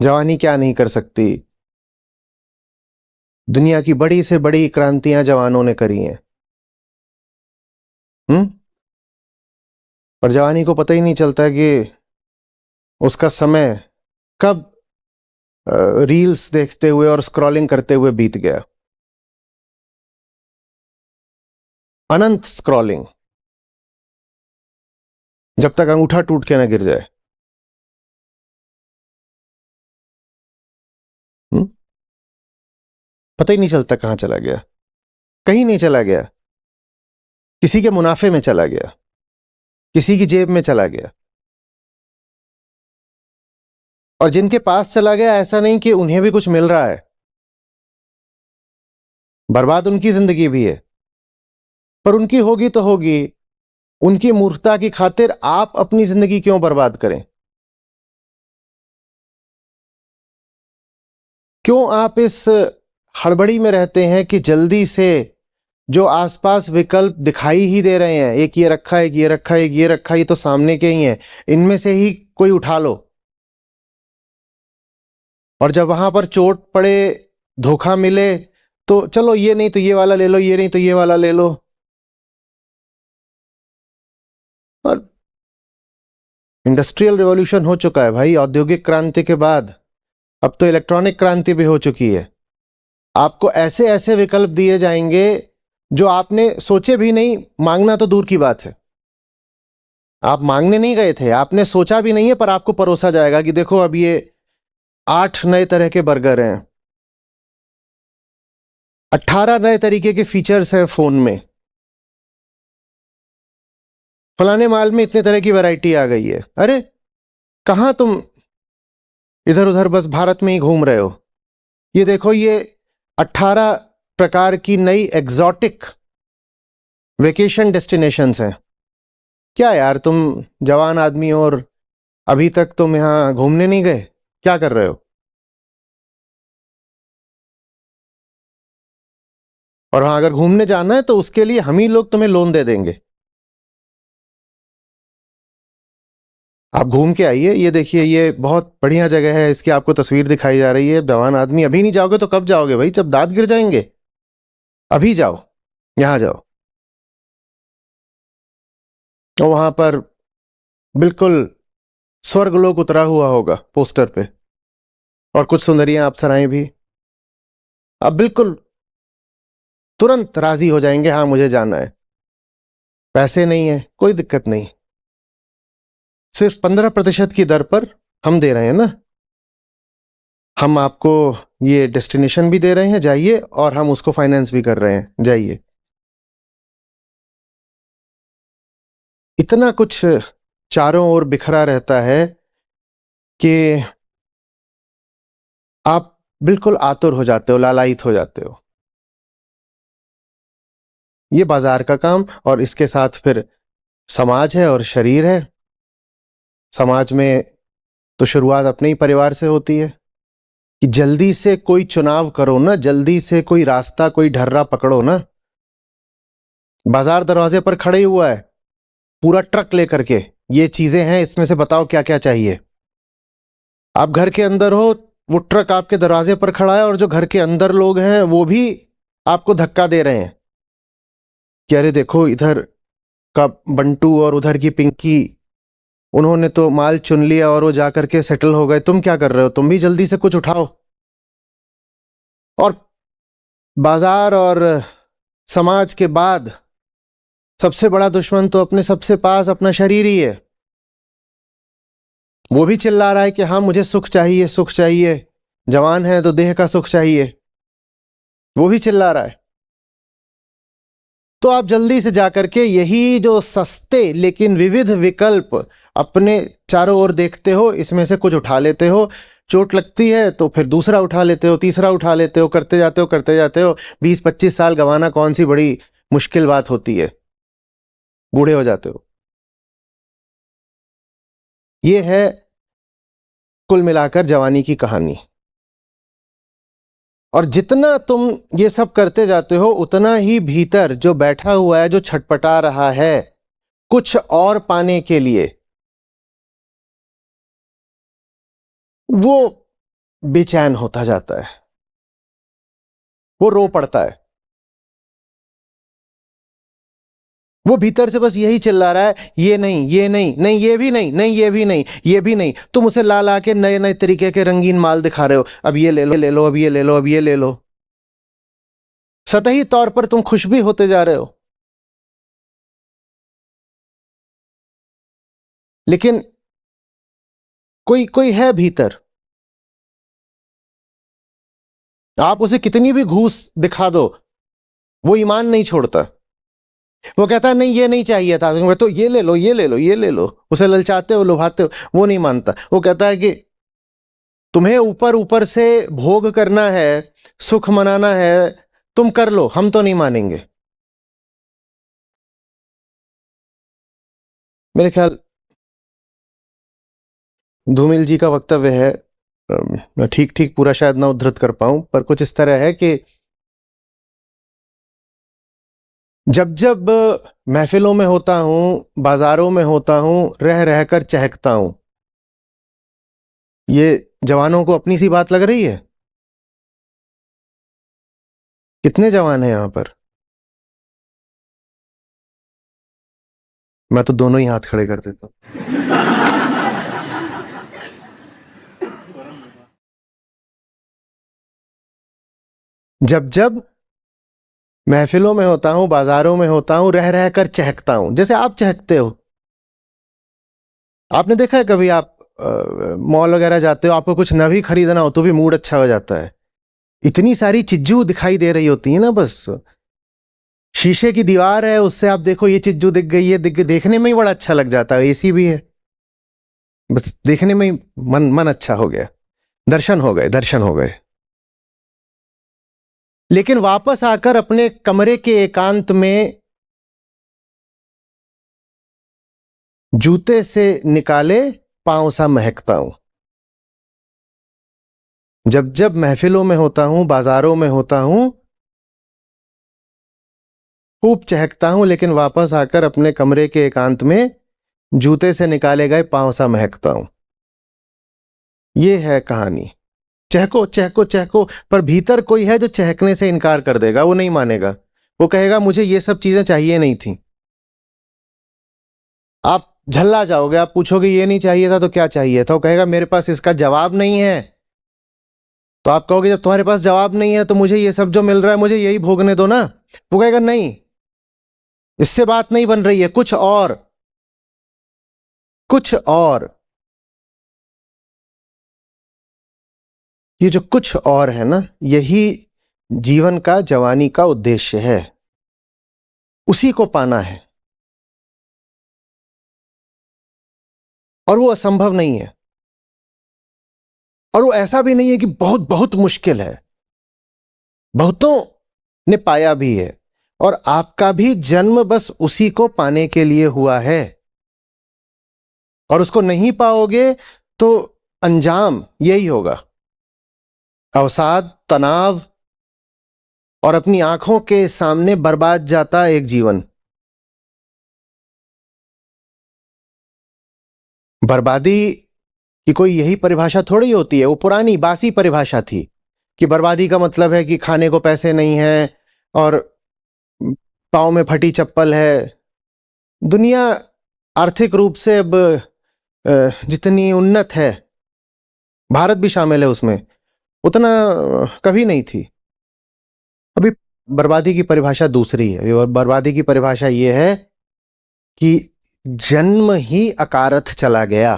जवानी क्या नहीं कर सकती। दुनिया की बड़ी से बड़ी क्रांतियां जवानों ने करी हैं। पर जवानी को पता ही नहीं चलता कि उसका समय कब रील्स देखते हुए और स्क्रॉलिंग करते हुए बीत गया। अनंत स्क्रॉलिंग, जब तक अंगूठा टूट के ना गिर जाए। हम्म? पता ही नहीं चलता कहां चला गया। कहीं नहीं चला गया, किसी के मुनाफे में चला गया, किसी की जेब में चला गया। और जिनके पास चला गया, ऐसा नहीं कि उन्हें भी कुछ मिल रहा है। बर्बाद उनकी जिंदगी भी है, पर उनकी होगी तो होगी। उनकी मूर्खता की खातिर आप अपनी जिंदगी क्यों बर्बाद करें? क्यों आप इस हड़बड़ी में रहते हैं कि जल्दी से जो आसपास विकल्प दिखाई ही दे रहे हैं, एक ये रखा है, एक ये रखा है, एक ये रखा है, ये तो सामने के ही हैं, इनमें से ही कोई उठा लो। और जब वहां पर चोट पड़े, धोखा मिले, तो चलो ये नहीं तो ये वाला ले लो, ये नहीं तो ये वाला ले लो। और इंडस्ट्रियल रिवॉल्यूशन हो चुका है भाई, औद्योगिक क्रांति के बाद। अब तो इलेक्ट्रॉनिक क्रांति भी हो चुकी है। आपको ऐसे ऐसे विकल्प दिए जाएंगे जो आपने सोचे भी नहीं। मांगना तो दूर की बात है, आप मांगने नहीं गए थे, आपने सोचा भी नहीं है, पर आपको परोसा जाएगा कि देखो अब ये 8 नए तरह के बर्गर हैं, 18 नए तरीके के फीचर्स हैं फोन में, फलाने माल में इतने तरह की वैरायटी आ गई है। अरे कहां तुम इधर उधर बस भारत में ही घूम रहे हो? ये देखो, ये 18 प्रकार की नई एग्जॉटिक वेकेशन डेस्टिनेशंस हैं। क्या यार, तुम जवान आदमी हो और अभी तक तुम यहां घूमने नहीं गए? क्या कर रहे हो? और वहां अगर घूमने जाना है तो उसके लिए हम ही लोग तुम्हें लोन दे देंगे। आप घूम के आइए, ये देखिए, ये बहुत बढ़िया जगह है, इसकी आपको तस्वीर दिखाई जा रही है। जवान आदमी, अभी नहीं जाओगे तो कब जाओगे भाई, जब दांत गिर जाएंगे। अभी जाओ, यहां जाओ। और वहां पर बिल्कुल स्वर्गलोक उतरा हुआ होगा पोस्टर पे, और कुछ सुंदरियां अप्सराएं भी। आप बिल्कुल तुरंत राजी हो जाएंगे, हाँ मुझे जाना है। पैसे नहीं है, कोई दिक्कत नहीं, सिर्फ 15% की दर पर हम दे रहे हैं ना। हम आपको ये डेस्टिनेशन भी दे रहे हैं, जाइए, और हम उसको फाइनेंस भी कर रहे हैं, जाइए। इतना कुछ चारों ओर बिखरा रहता है कि आप बिल्कुल आतुर हो जाते हो, लालायित हो जाते हो। ये बाजार का काम, और इसके साथ फिर समाज है और शरीर है। समाज में तो शुरुआत अपने ही परिवार से होती है कि जल्दी से कोई चुनाव करो ना, जल्दी से कोई रास्ता, कोई ढर्रा पकड़ो ना। बाजार दरवाजे पर खड़े हुआ है पूरा ट्रक लेकर के, ये चीजें हैं, इसमें से बताओ क्या क्या चाहिए। आप घर के अंदर हो, वो ट्रक आपके दरवाजे पर खड़ा है, और जो घर के अंदर लोग हैं वो भी आपको धक्का दे रहे हैं कि अरे देखो, इधर का बंटू और उधर की पिंकी, उन्होंने तो माल चुन लिया और वो जाकर के सेटल हो गए, तुम क्या कर रहे हो, तुम भी जल्दी से कुछ उठाओ। और बाजार और समाज के बाद सबसे बड़ा दुश्मन तो अपने सबसे पास अपना शरीर ही है। वो भी चिल्ला रहा है कि हाँ मुझे सुख चाहिए, सुख चाहिए, जवान है तो देह का सुख चाहिए। वो भी चिल्ला रहा है। तो आप जल्दी से जाकर के यही जो सस्ते लेकिन विविध विकल्प अपने चारों ओर देखते हो, इसमें से कुछ उठा लेते हो। चोट लगती है तो फिर दूसरा उठा लेते हो, तीसरा उठा लेते हो, करते जाते हो, करते जाते हो। 20-25 साल गंवाना कौन सी बड़ी मुश्किल बात होती है, बूढ़े हो जाते हो। ये है कुल मिलाकर जवानी की कहानी। और जितना तुम ये सब करते जाते हो, उतना ही भीतर जो बैठा हुआ है, जो छटपटा रहा है कुछ और पाने के लिए, वो बेचैन होता जाता है, वो रो पड़ता है, वो भीतर से बस यही चिल्ला रहा है, ये नहीं, ये नहीं, नहीं ये भी नहीं, नहीं ये भी नहीं, ये भी नहीं। तुम उसे ला ला के नए नए तरीके के रंगीन माल दिखा रहे हो, अब ये ले लो, ले लो, अब ये ले लो, अब ये ले लो। सतही तौर पर तुम खुश भी होते जा रहे हो, लेकिन कोई कोई है भीतर, आप उसे कितनी भी घूस दिखा दो, वो ईमान नहीं छोड़ता। वो कहता है नहीं ये नहीं चाहिए था, तो ये ले लो, ये ले लो, ये ले लो। उसे ललचाते हो, लुभाते हो, वो नहीं मानता। वो कहता है कि तुम्हें ऊपर ऊपर से भोग करना है, सुख मनाना है, तुम कर लो, हम तो नहीं मानेंगे। मेरे ख्याल धूमिल जी का वक्तव्य है, मैं ठीक ठीक पूरा शायद ना उद्धृत कर पाऊं, पर कुछ इस तरह है कि जब जब महफिलों में होता हूं, बाजारों में होता हूं, रह रहकर चहकता हूं। ये जवानों को अपनी सी बात लग रही है? कितने जवान हैं यहां पर? मैं तो दोनों ही हाथ खड़े कर देता हूं। जब जब महफिलों में होता हूं, बाजारों में होता हूं, रह रहकर चहकता हूं, जैसे आप चहकते हो। आपने देखा है कभी, आप मॉल वगैरह जाते हो, आपको कुछ न भी खरीदना हो तो भी मूड अच्छा हो जाता है। इतनी सारी चिज्जू दिखाई दे रही होती है ना, बस शीशे की दीवार है, उससे आप देखो ये चिज्जू दिख गई है, देखने में ही बड़ा अच्छा लग जाता है। एसी भी है, बस देखने में ही मन मन अच्छा हो गया, दर्शन हो गए, दर्शन हो गए। लेकिन वापस आकर अपने कमरे के एकांत में जूते से निकाले पांव सा महकता हूं। जब जब महफिलों में होता हूं, बाजारों में होता हूं, खूब चहकता हूं, लेकिन वापस आकर अपने कमरे के एकांत में जूते से निकाले गए पांव सा महकता हूं। यह है कहानी। चहको चहको चहको, पर भीतर कोई है जो चहकने से इनकार कर देगा, वो नहीं मानेगा। वो कहेगा मुझे ये सब चीजें चाहिए नहीं थी। आप झल्ला जाओगे, आप पूछोगे ये नहीं चाहिए था तो क्या चाहिए था, वो कहेगा मेरे पास इसका जवाब नहीं है। तो आप कहोगे जब तुम्हारे पास जवाब नहीं है तो मुझे ये सब जो मिल रहा है मुझे यही भोगने दो ना। वो कहेगा नहीं, इससे बात नहीं बन रही है, कुछ और, कुछ और। ये जो कुछ और है ना, यही जीवन का, जवानी का उद्देश्य है। उसी को पाना है, और वो असंभव नहीं है, और वो ऐसा भी नहीं है कि बहुत बहुत मुश्किल है। बहुतों ने पाया भी है, और आपका भी जन्म बस उसी को पाने के लिए हुआ है। और उसको नहीं पाओगे तो अंजाम यही होगा, अवसाद, तनाव, और अपनी आंखों के सामने बर्बाद जाता एक जीवन। बर्बादी की कोई यही परिभाषा थोड़ी होती है, वो पुरानी बासी परिभाषा थी कि बर्बादी का मतलब है कि खाने को पैसे नहीं है और पाँव में फटी चप्पल है। दुनिया आर्थिक रूप से अब जितनी उन्नत है, भारत भी शामिल है उसमें, उतना कभी नहीं थी। अभी बर्बादी की परिभाषा दूसरी है। बर्बादी की परिभाषा यह है कि जन्म ही अकारथ चला गया।